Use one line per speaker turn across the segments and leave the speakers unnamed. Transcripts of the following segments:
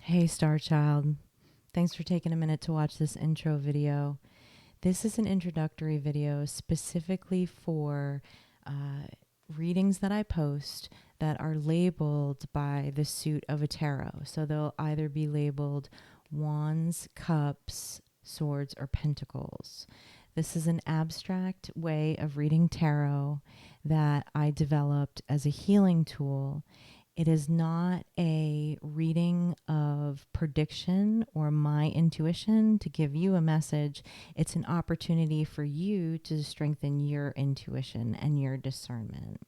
Hey, Star Child. Thanks for taking a minute to watch this intro video. This is an introductory video specifically for readings that I post that are labeled by the suit of a tarot. So they'll either be labeled wands, cups, swords, or pentacles. This is an abstract way of reading tarot that I developed as a healing tool. It is not a reading of prediction or my intuition to give you a message. It's an opportunity for you to strengthen your intuition and your discernment.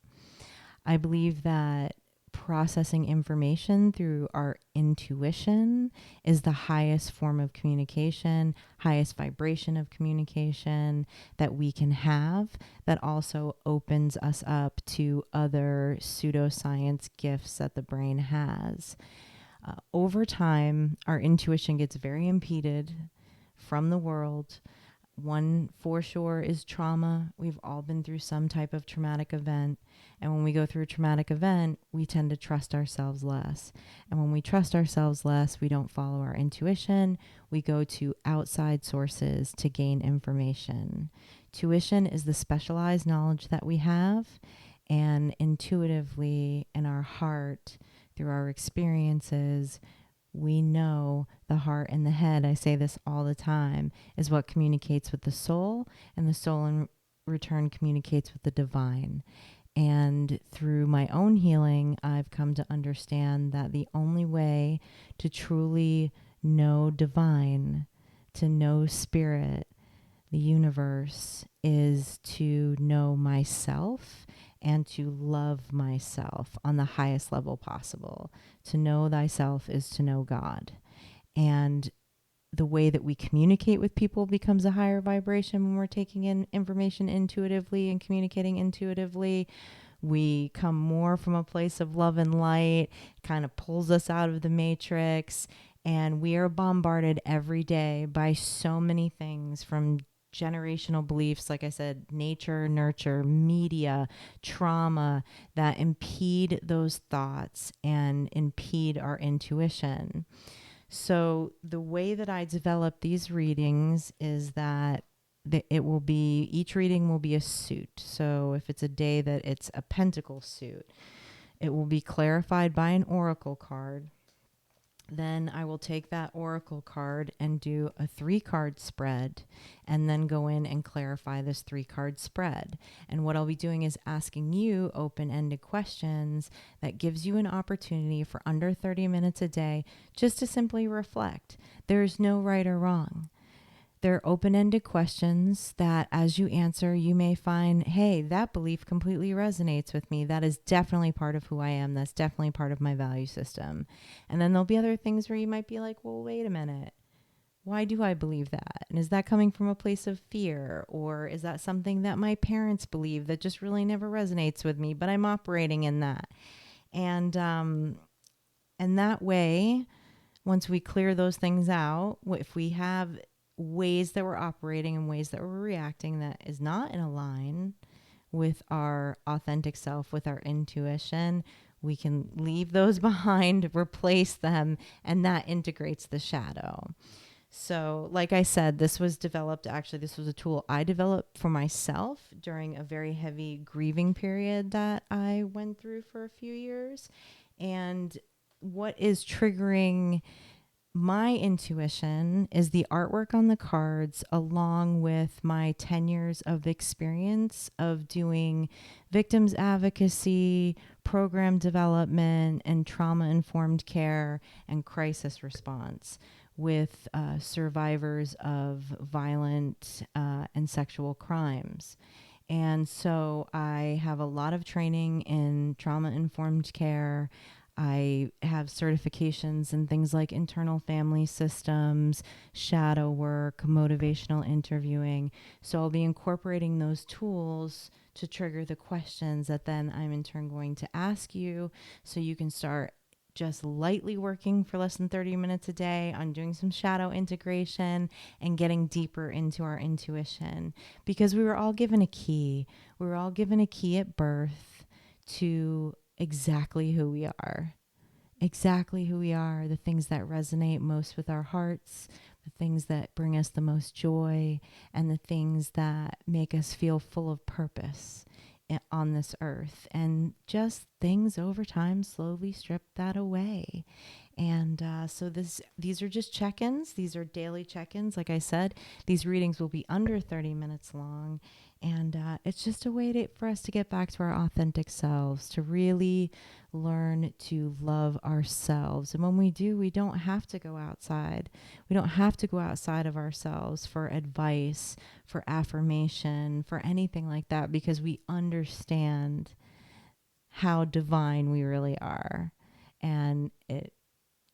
I believe that processing information through our intuition is the highest form of communication, highest vibration of communication that we can have, that also opens us up to other pseudoscience gifts that the brain has. Over time, our intuition gets very impeded from the world. One for sure is trauma. We've all been through some type of traumatic event. And when we go through a traumatic event, we tend to trust ourselves less. And when we trust ourselves less, we don't follow our intuition. We go to outside sources to gain information. Tuition is the specialized knowledge that we have. And intuitively, in our heart, through our experiences, we know the heart and the head, I say this all the time, is what communicates with the soul, and the soul in return communicates with the divine. And through my own healing, I've come to understand that the only way to truly know divine, to know spirit, the universe, is to know myself and to love myself on the highest level possible. To know thyself is to know God. And the way that we communicate with people becomes a higher vibration when we're taking in information intuitively and communicating intuitively. We come more from a place of love and light, kind of pulls us out of the matrix. And we are bombarded every day by so many things, from generational beliefs, like I said, nature, nurture, media, trauma, that impede those thoughts and impede our intuition. So the way that I develop these readings is that each reading will be a suit. So if it's a day that it's a pentacle suit, it will be clarified by an oracle card. Then I will take that oracle card and do a 3-card spread, and then go in and clarify this 3-card spread. And what I'll be doing is asking you open-ended questions that gives you an opportunity for under 30 minutes a day just to simply reflect. There's no right or wrong. They're open-ended questions that as you answer, you may find, hey, that belief completely resonates with me. That is definitely part of who I am. That's definitely part of my value system. And then there'll be other things where you might be like, well, wait a minute. Why do I believe that? And is that coming from a place of fear? Or is that something that my parents believe that just really never resonates with me, but I'm operating in that? And that way, once we clear those things out, if we have ways that we're operating and ways that we're reacting that is not in line with our authentic self, with our intuition, we can leave those behind, replace them, and that integrates the shadow. So like I said, this was a tool I developed for myself during a very heavy grieving period that I went through for a few years. And what is triggering my intuition is the artwork on the cards, along with my 10 years of experience of doing victims advocacy, program development, and trauma-informed care and crisis response with survivors of violent and sexual crimes. And so I have a lot of training in trauma-informed care. I have certifications in things like internal family systems, shadow work, motivational interviewing. So I'll be incorporating those tools to trigger the questions that then I'm in turn going to ask you, so you can start just lightly working for less than 30 minutes a day on doing some shadow integration and getting deeper into our intuition. Because we were all given a key. We were all given a key at birth to exactly who we are. exactly who we are, the things that resonate most with our hearts, the things that bring us the most joy, and the things that make us feel full of purpose on this earth. And just things over time slowly strip that away. And these are just check-ins. These are daily check-ins. Like I said, these readings will be under 30 minutes long. And it's just a way for us to get back to our authentic selves, to really learn to love ourselves. And when we do, we don't have to go outside. We don't have to go outside of ourselves for advice, for affirmation, for anything like that, because we understand how divine we really are. And it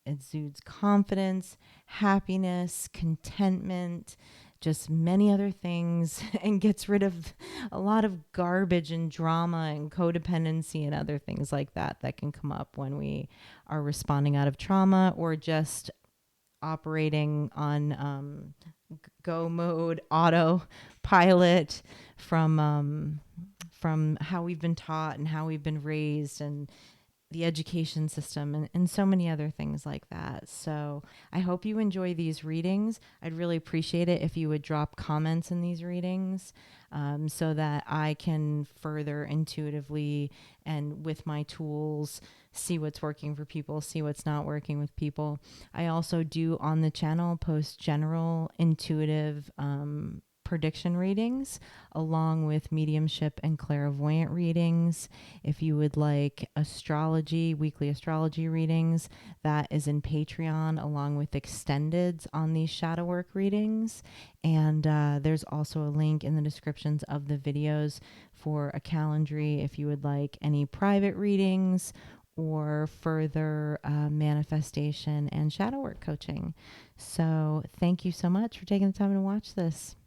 exudes confidence, happiness, contentment, just many other things, and gets rid of a lot of garbage and drama and codependency and other things like that that can come up when we are responding out of trauma or just operating on go mode, autopilot from how we've been taught and how we've been raised, and the education system, and so many other things like that. So I hope you enjoy these readings. I'd really appreciate it if you would drop comments in these readings, so that I can further intuitively and with my tools see what's working for people, see what's not working with people. I also do on the channel post general intuitive prediction readings along with mediumship and clairvoyant readings. If you would like astrology, weekly astrology readings, that is in Patreon along with extendeds on these shadow work readings. And there's also a link in the descriptions of the videos for a calendary if you would like any private readings or further manifestation and shadow work coaching. So thank you so much for taking the time to watch this.